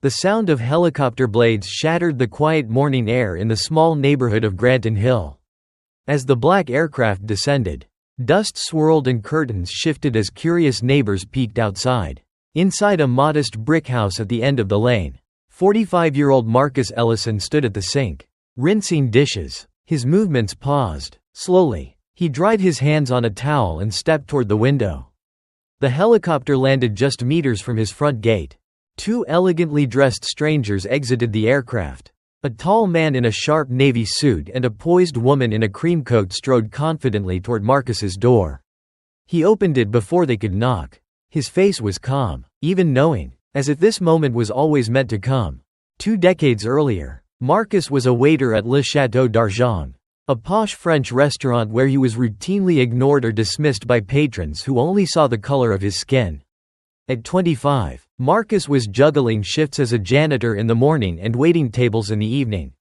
The sound of helicopter blades shattered the quiet morning air in the small neighborhood of Granton Hill. As the black aircraft descended, dust swirled and curtains shifted as curious neighbors peeked outside. Inside a modest brick house at the end of the lane, 45-year-old Marcus Ellison stood at the sink, rinsing dishes. His movements paused. Slowly, he dried his hands on a towel and stepped toward the window. The helicopter landed just meters from his front gate. Two elegantly dressed strangers exited the aircraft. A tall man in a sharp navy suit and a poised woman in a cream coat strode confidently toward Marcus's door. He opened it before they could knock. His face was calm, even knowing, as if this moment was always meant to come. 2 decades earlier, Marcus was a waiter at Le Château d'Argent, a posh French restaurant where he was routinely ignored or dismissed by patrons who only saw the color of his skin. At 25, Marcus was juggling shifts as a janitor in the morning and waiting tables in the evening.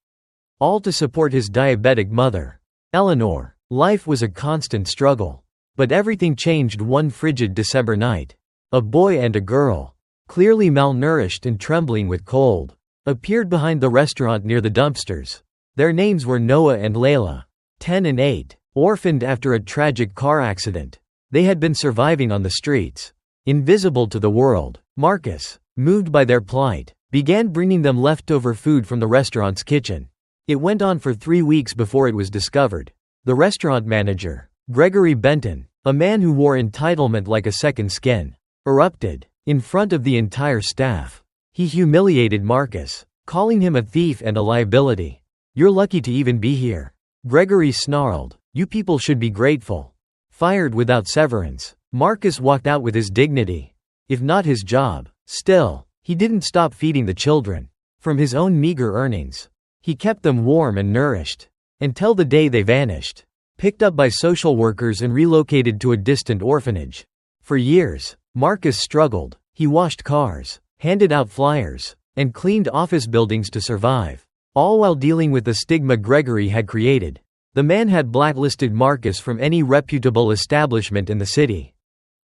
All to support his diabetic mother, Eleanor. Life was a constant struggle. But everything changed one frigid December night. A boy and a girl, clearly malnourished and trembling with cold, appeared behind the restaurant near the dumpsters. Their names were Noah and Layla, 10 and 8, orphaned after a tragic car accident. They had been surviving on the streets, invisible to the world. Marcus, moved by their plight, began bringing them leftover food from the restaurant's kitchen. It went on for 3 weeks before it was discovered. The restaurant manager, Gregory Benton, a man who wore entitlement like a second skin, erupted in front of the entire staff. He humiliated Marcus, calling him a thief and a liability. "You're lucky to even be here," Gregory snarled. "You people should be grateful." Fired without severance, Marcus walked out with his dignity, if not his job. Still, he didn't stop feeding the children. From his own meager earnings, he kept them warm and nourished. Until the day they vanished, picked up by social workers and relocated to a distant orphanage. For years, Marcus struggled. He washed cars, handed out flyers, and cleaned office buildings to survive, all while dealing with the stigma Gregory had created. The man had blacklisted Marcus from any reputable establishment in the city.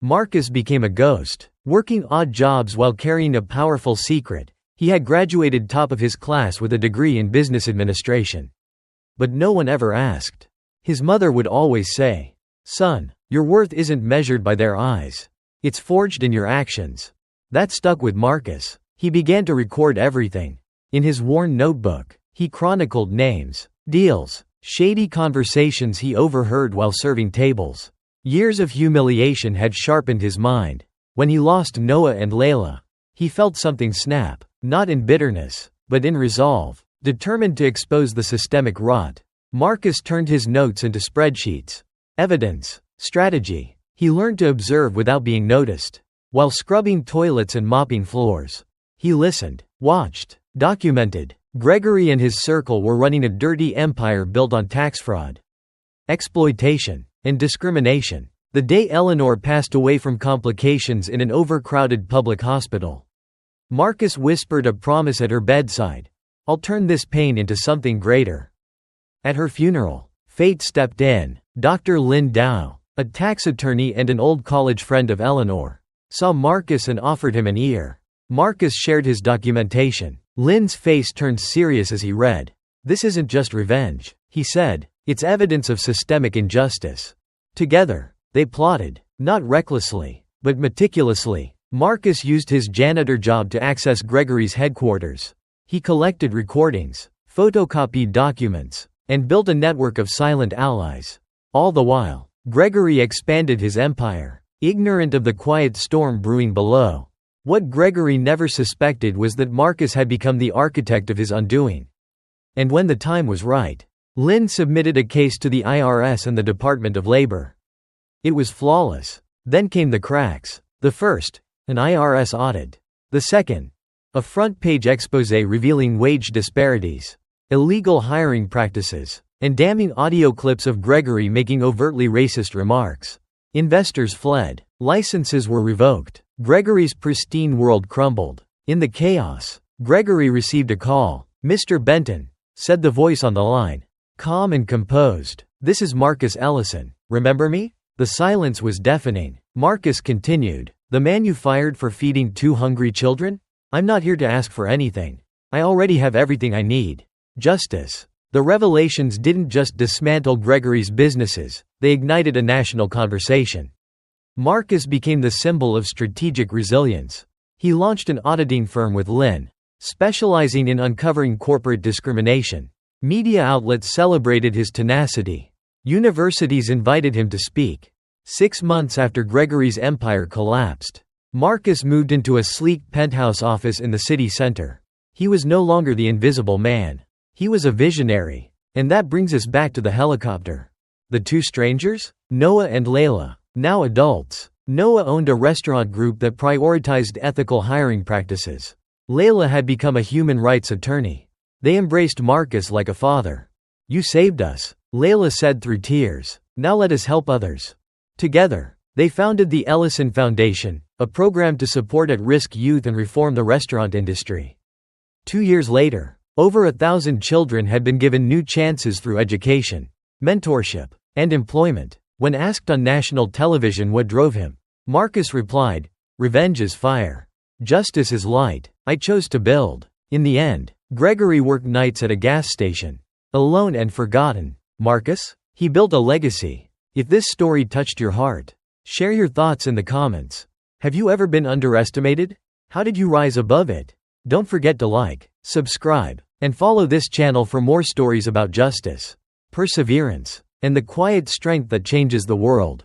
Marcus became a ghost, working odd jobs while carrying a powerful secret. He had graduated top of his class with a degree in business administration. But no one ever asked. His mother would always say, "Son, your worth isn't measured by their eyes. It's forged in your actions." That stuck with Marcus. He began to record everything. In his worn notebook, he chronicled names, deals, shady conversations he overheard while serving tables. Years of humiliation had sharpened his mind. When he lost Noah and Layla, he felt something snap, not in bitterness, but in resolve. Determined to expose the systemic rot, Marcus turned his notes into spreadsheets. Evidence, strategy. He learned to observe without being noticed. While scrubbing toilets and mopping floors, he listened, watched, documented. Gregory and his circle were running a dirty empire built on tax fraud, exploitation, and discrimination. The day Eleanor passed away from complications in an overcrowded public hospital, Marcus whispered a promise at her bedside. "I'll turn this pain into something greater." At her funeral, fate stepped in. Dr. Lynn Dow, a tax attorney and an old college friend of Eleanor, saw Marcus and offered him an ear. Marcus shared his documentation. Lynn's face turned serious as he read. "This isn't just revenge," he said. "It's evidence of systemic injustice." Together, they plotted, not recklessly, but meticulously. Marcus used his janitor job to access Gregory's headquarters. He collected recordings, photocopied documents, and built a network of silent allies. All the while, Gregory expanded his empire, ignorant of the quiet storm brewing below. What Gregory never suspected was that Marcus had become the architect of his undoing. And when the time was right, Lynn submitted a case to the IRS and the Department of Labor. It was flawless. Then came the cracks. The first, an IRS audit. The second, a front-page exposé revealing wage disparities, illegal hiring practices, and damning audio clips of Gregory making overtly racist remarks. Investors fled. Licenses were revoked. Gregory's pristine world crumbled. In the chaos, Gregory received a call. "Mr. Benton," said the voice on the line, calm and composed. "This is Marcus Ellison. Remember me?" The silence was deafening. Marcus continued. "The man you fired for feeding 2 hungry children? I'm not here to ask for anything. I already have everything I need. Justice. The revelations didn't just dismantle Gregory's businesses, they ignited a national conversation. Marcus became the symbol of strategic resilience. He launched an auditing firm with Lynn, specializing in uncovering corporate discrimination. Media outlets celebrated his tenacity. Universities invited him to speak. 6 months after Gregory's empire collapsed, Marcus moved into a sleek penthouse office in the city center. He was no longer the invisible man. He was a visionary. And that brings us back to the helicopter. The two strangers? Noah and Layla, now adults. Noah owned a restaurant group that prioritized ethical hiring practices. Layla had become a human rights attorney. They embraced Marcus like a father. "You saved us," Layla said through tears. "Now let us help others." Together, they founded the Ellison Foundation, a program to support at-risk youth and reform the restaurant industry. 2 years later, over 1,000 children had been given new chances through education, mentorship, and employment. When asked on national television what drove him, Marcus replied, "Revenge is fire. Justice is light. I chose to build." In the end, Gregory worked nights at a gas station. Alone and forgotten. Marcus? He built a legacy. If this story touched your heart, share your thoughts in the comments. Have you ever been underestimated? How did you rise above it? Don't forget to like, subscribe, and follow this channel for more stories about justice, perseverance, and the quiet strength that changes the world.